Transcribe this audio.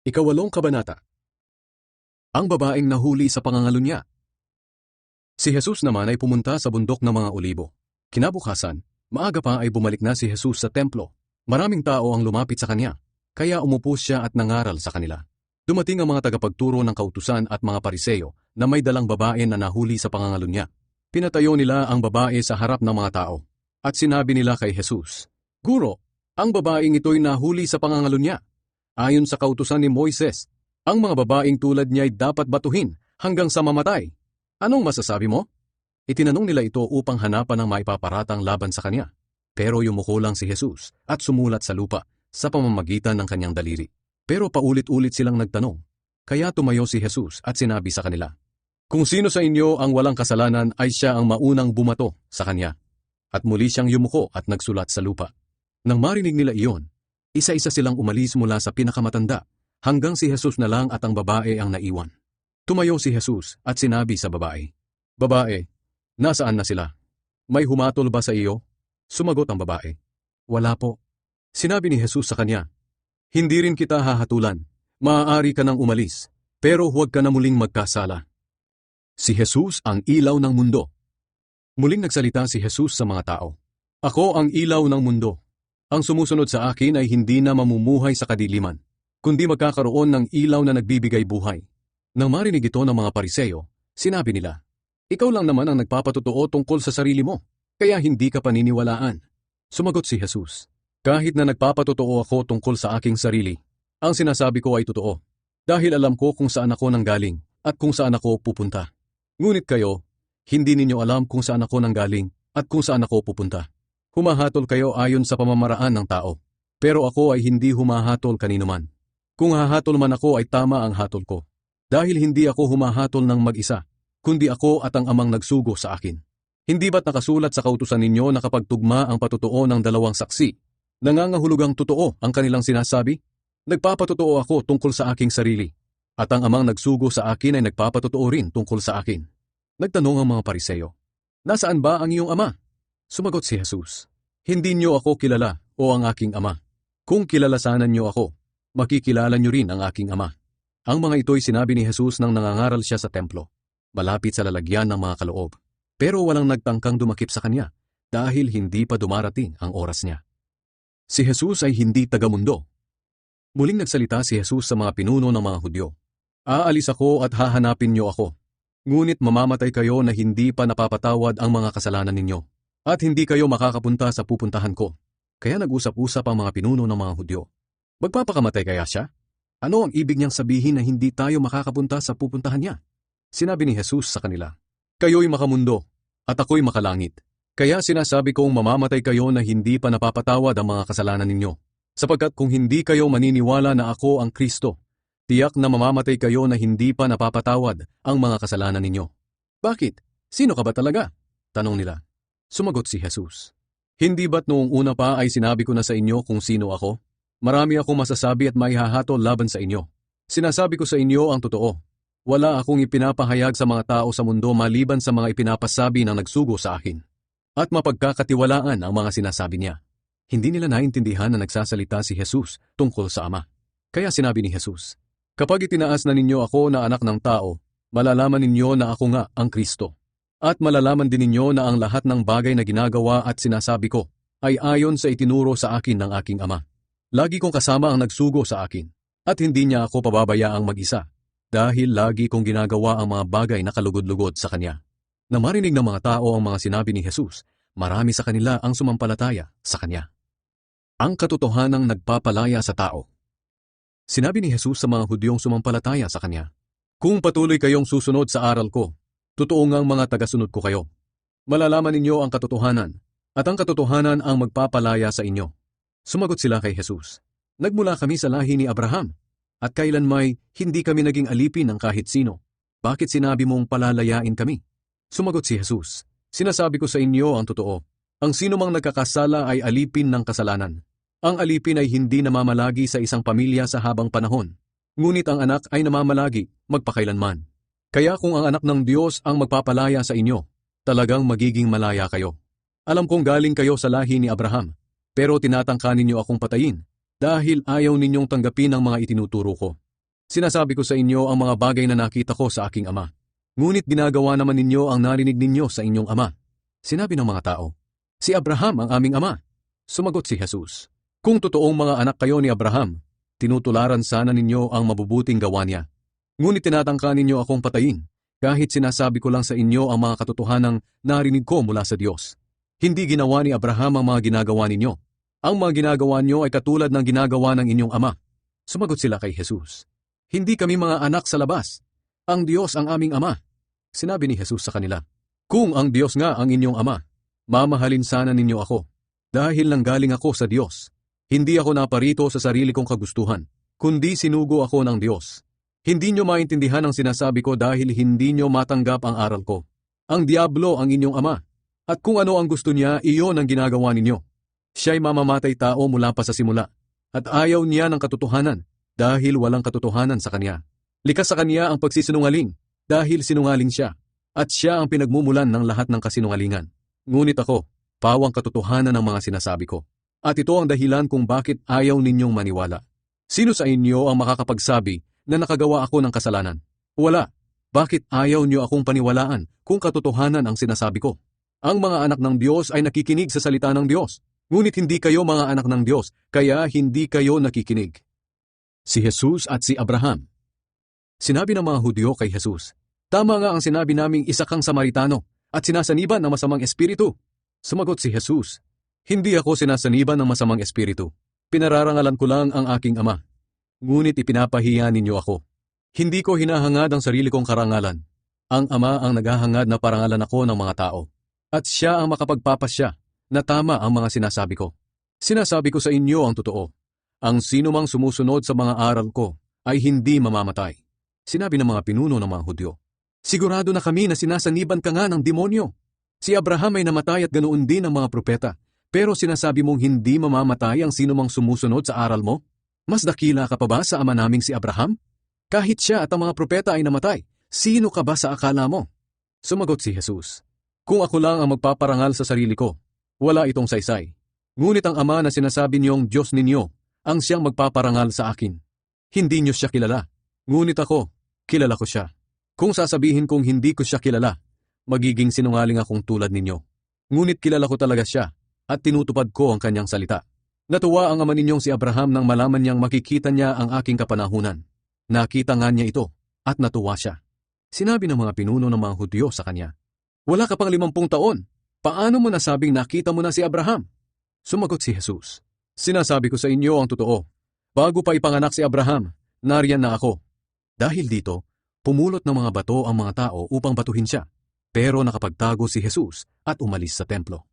Ikawalong kabanata. Ang babaeng nahuli sa pangangalunya. Si Jesus naman ay pumunta sa bundok ng mga Olibo. Kinabukasan, maaga pa ay bumalik na si Jesus sa templo. Maraming tao ang lumapit sa kanya, kaya umupo siya at nangaral sa kanila. Dumating ang mga tagapagturo ng kautusan at mga pariseyo na may dalang babae na nahuli sa pangangalunya. Pinatayo nila ang babae sa harap ng mga tao. At sinabi nila kay Jesus, "Guro, ang babaeng ito'y nahuli sa pangangalunya. Ayon sa kautusan ni Moises, ang mga babaeng tulad niya ay dapat batuhin hanggang sa mamatay. Anong masasabi mo?" Itinanong nila ito upang hanapan ng maipaparatang laban sa kanya. Pero yumuko lang si Jesus at sumulat sa lupa sa pamamagitan ng kanyang daliri. Pero paulit-ulit silang nagtanong. Kaya tumayo si Jesus at sinabi sa kanila, "Kung sino sa inyo ang walang kasalanan ay siya ang maunang bumato sa kanya." At muli siyang yumuko at nagsulat sa lupa. Nang marinig nila iyon, isa-isa silang umalis mula sa pinakamatanda, hanggang si Jesus na lang at ang babae ang naiwan. Tumayo si Jesus at sinabi sa babae, "Babae, nasaan na sila? May humatol ba sa iyo?" Sumagot ang babae, "Wala po." Sinabi ni Jesus sa kanya, "Hindi rin kita hahatulan. Maaari ka nang umalis, pero huwag ka na muling magkasala." Si Jesus ang ilaw ng mundo. Muling nagsalita si Jesus sa mga tao, "Ako ang ilaw ng mundo. Ang sumusunod sa akin ay hindi na mamumuhay sa kadiliman, kundi magkakaroon ng ilaw na nagbibigay buhay." Nang marinig ito ng mga pariseyo, sinabi nila, "Ikaw lang naman ang nagpapatotoo tungkol sa sarili mo, kaya hindi ka paniniwalaan." Sumagot si Jesus, "Kahit na nagpapatotoo ako tungkol sa aking sarili, ang sinasabi ko ay totoo, dahil alam ko kung saan ako nanggaling at kung saan ako pupunta. Ngunit kayo, hindi ninyo alam kung saan ako nanggaling at kung saan ako pupunta. Humahatol kayo ayon sa pamamaraan ng tao, pero ako ay hindi humahatol kaninuman. Kung hahatol man ako ay tama ang hatol ko, dahil hindi ako humahatol ng mag-isa, kundi ako at ang amang nagsugo sa akin. Hindi ba't nakasulat sa kautusan ninyo na kapag tugma ang patotoo ng dalawang saksi, nangangahulugang totoo ang kanilang sinasabi? Nagpapatotoo ako tungkol sa aking sarili, at ang amang nagsugo sa akin ay nagpapatotoo rin tungkol sa akin." Nagtanong ang mga pariseyo, "Nasaan ba ang iyong ama?" Sumagot si Jesus, "Hindi niyo ako kilala o ang aking ama. Kung kilalasanan niyo ako, makikilala niyo rin ang aking ama." Ang mga ito'y sinabi ni Jesus nang nangangaral siya sa templo, malapit sa lalagyan ng mga kaloob. Pero walang nagtangkang dumakip sa kanya dahil hindi pa dumarating ang oras niya. Si Jesus ay hindi tagamundo. Muling nagsalita si Jesus sa mga pinuno ng mga Hudyo, "Aalis ako at hahanapin niyo ako. Ngunit mamamatay kayo na hindi pa napapatawad ang mga kasalanan ninyo. At hindi kayo makakapunta sa pupuntahan ko." Kaya nag-usap-usap ang mga pinuno ng mga Hudyo. Magpapakamatay kaya siya? Ano ang ibig niyang sabihin na hindi tayo makakapunta sa pupuntahan niya? Sinabi ni Jesus sa kanila, "Kayo'y makamundo, at ako'y makalangit. Kaya sinasabi kong mamamatay kayo na hindi pa napapatawad ang mga kasalanan ninyo. Sapagkat kung hindi kayo maniniwala na ako ang Kristo, tiyak na mamamatay kayo na hindi pa napapatawad ang mga kasalanan ninyo." "Bakit? Sino ka ba talaga?" tanong nila. Sumagot si Jesus, "Hindi ba't noong una pa ay sinabi ko na sa inyo kung sino ako? Marami akong masasabi at maihahatol laban sa inyo. Sinasabi ko sa inyo ang totoo. Wala akong ipinapahayag sa mga tao sa mundo maliban sa mga ipinapasabi ng nagsugo sa akin. At mapagkakatiwalaan ang mga sinasabi niya." Hindi nila naintindihan na nagsasalita si Jesus tungkol sa Ama. Kaya sinabi ni Jesus, "Kapag itinaas na ninyo ako na anak ng tao, malalaman ninyo na ako nga ang Kristo. At malalaman din ninyo na ang lahat ng bagay na ginagawa at sinasabi ko ay ayon sa itinuro sa akin ng aking Ama. Lagi kong kasama ang nagsugo sa akin, at hindi niya ako pababayaang mag-isa, dahil lagi kong ginagawa ang mga bagay na kalugod-lugod sa Kanya." Nang marinig ng mga tao ang mga sinabi ni Jesus, marami sa kanila ang sumampalataya sa Kanya. Ang katotohanang nagpapalaya sa tao. Sinabi ni Jesus sa mga Hudyong sumampalataya sa Kanya, "Kung patuloy kayong susunod sa aral ko, totoo ngang mga tagasunod ko kayo. Malalaman ninyo ang katotohanan, at ang katotohanan ang magpapalaya sa inyo." Sumagot sila kay Jesus, "Nagmula kami sa lahi ni Abraham, at kailanmay hindi kami naging alipin ng kahit sino. Bakit sinabi mong palalayain kami?" Sumagot si Jesus, "Sinasabi ko sa inyo ang totoo. Ang sino mang nagkakasala ay alipin ng kasalanan. Ang alipin ay hindi namamalagi sa isang pamilya sa habang panahon, ngunit ang anak ay namamalagi magpakailanman. Kaya kung ang anak ng Diyos ang magpapalaya sa inyo, talagang magiging malaya kayo. Alam kong galing kayo sa lahi ni Abraham, pero tinatangka ninyo akong patayin dahil ayaw ninyong tanggapin ang mga itinuturo ko. Sinasabi ko sa inyo ang mga bagay na nakita ko sa aking ama. Ngunit ginagawa naman ninyo ang narinig ninyo sa inyong ama. Sinabi ng mga tao, si Abraham ang aming ama. Sumagot si Jesus, kung totoong mga anak kayo ni Abraham, tinutularan sana ninyo ang mabubuting gawa niya. Ngunit tinatangka ninyo akong patayin, kahit sinasabi ko lang sa inyo ang mga katotohanang narinig ko mula sa Diyos. Hindi ginawa ni Abraham ang mga ginagawa ninyo. Ang mga ginagawa niyo ay katulad ng ginagawa ng inyong ama. Sumagot sila kay Jesus, hindi kami mga anak sa labas. Ang Diyos ang aming ama. Sinabi ni Jesus sa kanila, kung ang Diyos nga ang inyong ama, mamahalin sana ninyo ako. Dahil nanggaling ako sa Diyos. Hindi ako naparito sa sarili kong kagustuhan, kundi sinugo ako ng Diyos. Hindi nyo maintindihan ang sinasabi ko dahil hindi nyo matanggap ang aral ko. Ang diablo ang inyong ama, at kung ano ang gusto niya, iyon ang ginagawa ninyo. Siya'y mamamatay tao mula pa sa simula, at ayaw niya ng katotohanan, dahil walang katotohanan sa kanya. Likas sa kanya ang pagsisinungaling, dahil sinungaling siya, at siya ang pinagmumulan ng lahat ng kasinungalingan. Ngunit ako, pawang katotohanan ng mga sinasabi ko. At ito ang dahilan kung bakit ayaw ninyong maniwala. Sino sa inyo ang makakapagsabi na nakagawa ako ng kasalanan? Wala. Bakit ayaw niyo akong paniwalaan kung katotohanan ang sinasabi ko? Ang mga anak ng Diyos ay nakikinig sa salita ng Diyos. Ngunit hindi kayo mga anak ng Diyos, kaya hindi kayo nakikinig. Si Jesus at si Abraham. Sinabi ng mga Hudyo kay Jesus, tama nga ang sinabi naming isa kang Samaritano at sinasaniban ng masamang espiritu. Sumagot si Jesus, hindi ako sinasaniban ng masamang espiritu. Pinararangalan ko lang ang aking ama. Ngunit ipinapahiya ninyo ako. Hindi ko hinahangad ang sarili kong karangalan. Ang ama ang naghahangad na parangalan ako ng mga tao. At siya ang makapagpapasya na tama ang mga sinasabi ko. Sinasabi ko sa inyo ang totoo. Ang sinumang sumusunod sa mga aral ko ay hindi mamamatay. Sinabi ng mga pinuno ng mga Hudyo, sigurado na kami na sinasaniban ka nga ng demonyo. Si Abraham ay namatay at ganoon din ang mga propeta, pero sinasabi mong hindi mamamatay ang sinumang sumusunod sa aral mo? Mas dakila ka pa ba sa ama naming si Abraham? Kahit siya at ang mga propeta ay namatay, sino ka ba sa akala mo? Sumagot si Jesus, kung ako lang ang magpaparangal sa sarili ko, wala itong saysay. Ngunit ang ama na sinasabi niyong Diyos ninyo, ang siyang magpaparangal sa akin. Hindi niyo siya kilala, ngunit ako, kilala ko siya. Kung sasabihin kong hindi ko siya kilala, magiging sinungaling akong tulad ninyo. Ngunit kilala ko talaga siya, at tinutupad ko ang kanyang salita. Natuwa ang ama ninyong si Abraham nang malaman niyang makikita niya ang aking kapanahunan. Nakita nga niya ito, at natuwa siya. Sinabi ng mga pinuno ng mga Hudyo sa kanya, wala ka pang 50 taon, paano mo nasabing nakita mo na si Abraham? Sumagot si Jesus, sinasabi ko sa inyo ang totoo. Bago pa ipanganak si Abraham, nariyan na ako. Dahil dito, pumulot ng mga bato ang mga tao upang batuhin siya. Pero nakapagtago si Jesus at umalis sa templo.